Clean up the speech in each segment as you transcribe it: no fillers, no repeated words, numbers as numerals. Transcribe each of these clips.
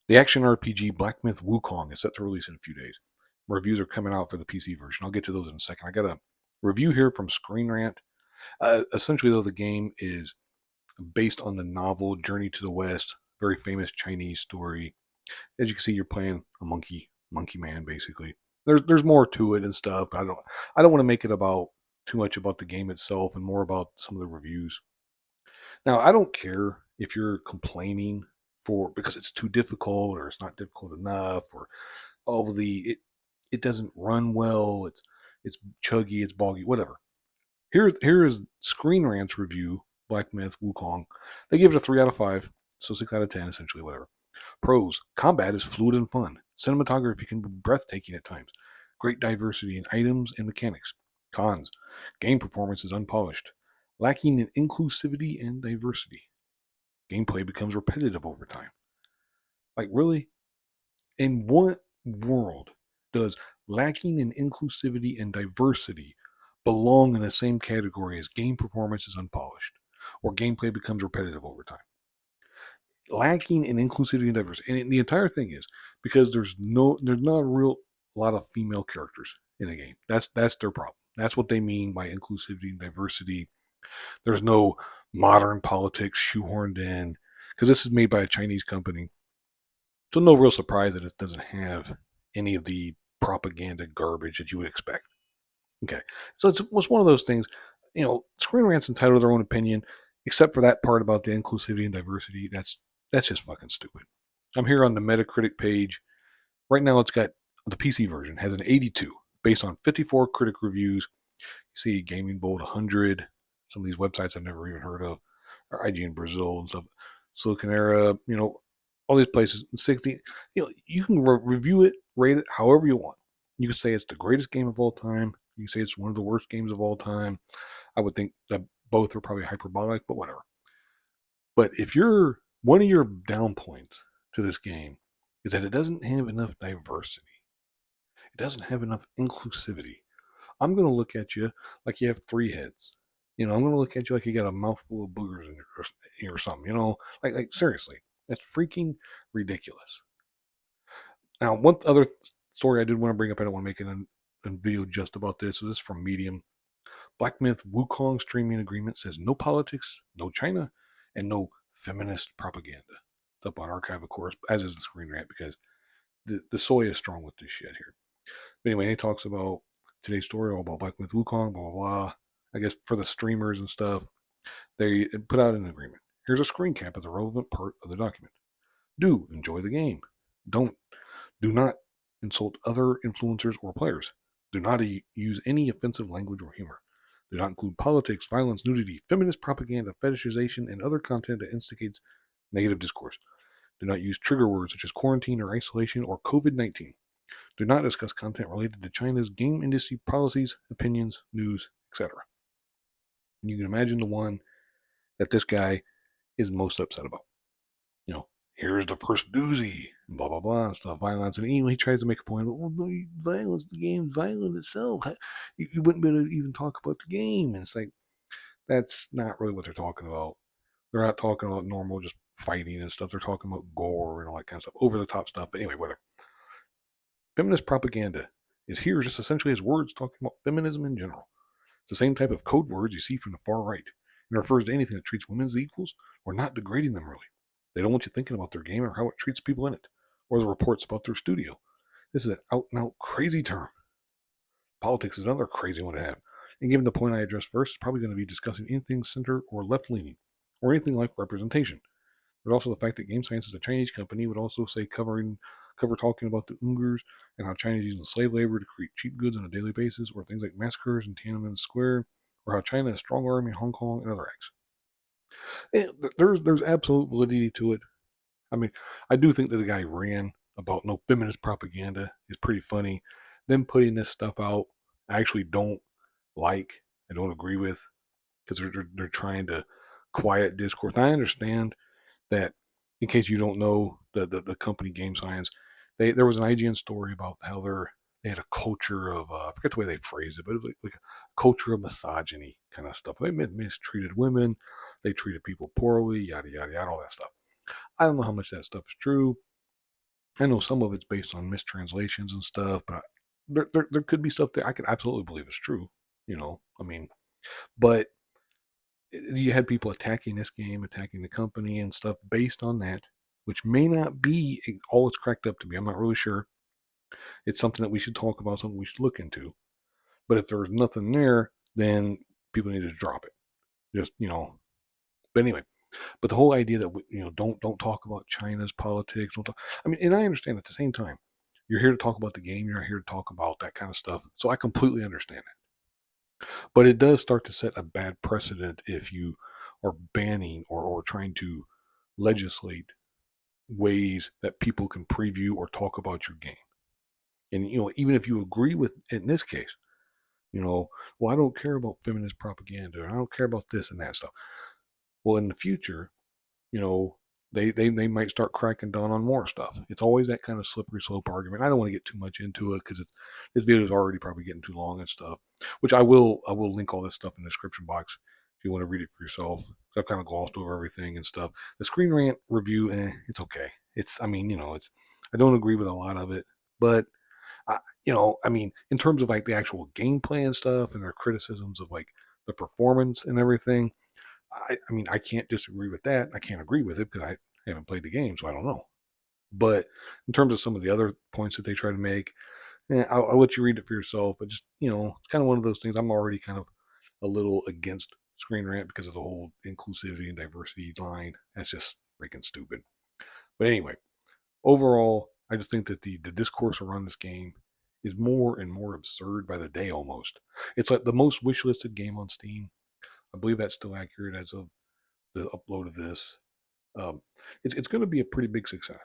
The action RPG Black Myth Wukong is set to release in a few days. Reviews are coming out for the PC version. I'll get to those in a second. I got a review here from Screen Rant. Essentially, though, the game is based on the novel Journey to the West, very famous Chinese story. As you can see, you're playing a monkey man, basically. There's more to it and stuff, but I don't want to make it about too much about the game itself and more about some of the reviews. Now, I don't care if you're complaining for because it's too difficult or it's not difficult enough or all of the it doesn't run well, it's chuggy, it's boggy, whatever. Here is Screen Rant's review, Black Myth Wukong. They give it a 3 out of 5, so 6 out of 10 essentially, whatever. Pros: combat is fluid and fun. Cinematography can be breathtaking at times. Great diversity in items and mechanics. Cons: game performance is unpolished, lacking in inclusivity and diversity. Gameplay becomes repetitive over time. Like, really? In what world does lacking in inclusivity and diversity belong in the same category as game performance is unpolished or gameplay becomes repetitive over time? Lacking in inclusivity and diversity, and the entire thing is because there's not a real lot of female characters in the game. That's their problem. That's what they mean by inclusivity and diversity. There's no modern politics shoehorned in because this is made by a Chinese company. So no real surprise that it doesn't have any of the propaganda garbage that you would expect. Okay, so it's one of those things. Screen Rant's entitled to their own opinion, except for that part about the inclusivity and diversity. That's just fucking stupid. I'm here on the Metacritic page right now. It's got the PC version has an 82 based on 54 critic reviews. You see Gaming Bold 100. Some of these websites I've never even heard of, or IGN Brazil and stuff. Silicon Era, all these places. 60, you can review it, rate it however you want. You can say it's the greatest game of all time. You can say it's one of the worst games of all time. I would think that both are probably hyperbolic, but whatever. But if one of your down points to this game is that it doesn't have enough diversity, it doesn't have enough inclusivity, I'm going to look at you like you have 3 heads. I'm going to look at you like you got a mouthful of boogers in or something. Like seriously, that's freaking ridiculous. Now, one other story I did want to bring up, I don't want to make it a video just about this. So this is from Medium. Black Myth Wukong streaming agreement says no politics, no China, and no feminist propaganda. It's up on archive, of course, as is the Screen Rant, because the soy is strong with this shit here. But anyway, he talks about today's story all about Black Myth Wukong, blah, blah, blah. I guess for the streamers and stuff, they put out an agreement. Here's a screen cap of the relevant part of the document. Do enjoy the game. Do not insult other influencers or players. Do not use any offensive language or humor. Do not include politics, violence, nudity, feminist propaganda, fetishization, and other content that instigates negative discourse. Do not use trigger words such as quarantine or isolation or COVID-19. Do not discuss content related to China's game industry policies, opinions, news, etc. And you can imagine the one that this guy is most upset about. Here's the first doozy, blah, blah, blah, stuff, violence. And he tries to make a point, well, no, violence, the game's violent itself. You wouldn't be able to even talk about the game. And it's like, that's not really what they're talking about. They're not talking about normal just fighting and stuff. They're talking about gore and all that kind of stuff, over the top stuff. But anyway, whatever. Feminist propaganda is here just essentially as words talking about feminism in general. It's the same type of code words you see from the far right and refers to anything that treats women as equals or not degrading them really. They don't want you thinking about their game or how it treats people in it, or the reports about their studio. This is an out and out crazy term. Politics is another crazy one to have. And given the point I addressed first, it's probably going to be discussing anything center or left leaning, or anything like representation. But also the fact that Game Science is a Chinese company would also say cover talking about the Uyghurs and how China is using slave labor to create cheap goods on a daily basis, or things like massacres in Tiananmen Square, or how China has a strong army in Hong Kong and other acts. And there's absolute validity to it. I mean, I do think that the guy ran about no feminist propaganda is pretty funny. Them putting this stuff out, I actually don't like. I don't agree with because they're trying to quiet discourse. I understand that. In case you don't know, the company Game Science, there was an IGN story about how they had a culture of I forget the way they phrased it, but it was like a culture of misogyny kind of stuff. They mistreated women, they treated people poorly, yada yada yada, all that stuff. I don't know how much that stuff is true. I know some of it's based on mistranslations and stuff, but there could be stuff that I could absolutely believe is true. I mean, but you had people attacking this game, attacking the company and stuff based on that, which may not be all it's cracked up to be. I'm not really sure. It's something that we should talk about, something we should look into. But if there's nothing there, then people need to drop it. Just But anyway, but the whole idea that don't talk about China's politics. Don't talk, I mean, and I understand at the same time, you're here to talk about the game. You're not here to talk about that kind of stuff. So I completely understand it. But it does start to set a bad precedent if you are banning or trying to legislate ways that people can preview or talk about your game. And even if you agree with in this case, well, I don't care about feminist propaganda, or I don't care about this and that stuff. Well, in the future, you know, they might start cracking down on more stuff. It's always that kind of slippery slope argument. I don't want to get too much into it because this video is already probably getting too long and stuff. Which I will link all this stuff in the description box if you want to read it for yourself. I've kind of glossed over everything and stuff. The Screen Rant review, it's okay. It's I don't agree with a lot of it, but I mean, in terms of like the actual gameplay and stuff and their criticisms of like the performance and everything, I mean, I can't disagree with that. I can't agree with it because I haven't played the game, so I don't know. But in terms of some of the other points that they try to make, I'll let you read it for yourself. But just it's kind of one of those things. I'm already kind of a little against Screen Rant because of the whole inclusivity and diversity line. That's just freaking stupid. But anyway, overall, I just think that the discourse around this game is more and more absurd by the day almost. It's like the most wishlisted game on Steam. I believe that's still accurate as of the upload of this. Um, it's going to be a pretty big success.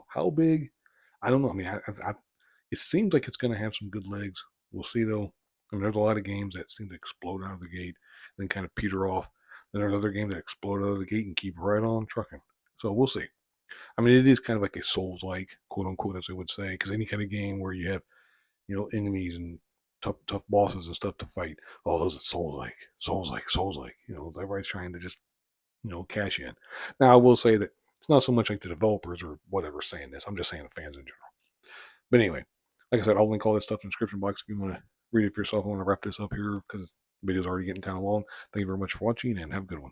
How big? I don't know. I mean, it seems like it's going to have some good legs. We'll see though. I mean, there's a lot of games that seem to explode out of the gate, then kind of peter off. Then there's other games that explode out of the gate and keep right on trucking. So we'll see. I mean, it is kind of like a Souls-like, quote unquote, as I would say, because any kind of game where you have, enemies and tough bosses and stuff to fight, oh, those are Souls-like, Souls-like, Souls-like. Everybody's trying to just, cash in. Now, I will say that it's not so much like the developers or whatever saying this. I'm just saying the fans in general. But anyway, like I said, I'll link all this stuff in the description box if you want to read it for yourself. I want to wrap this up here because the video's already getting kind of long. Thank you very much for watching and have a good one.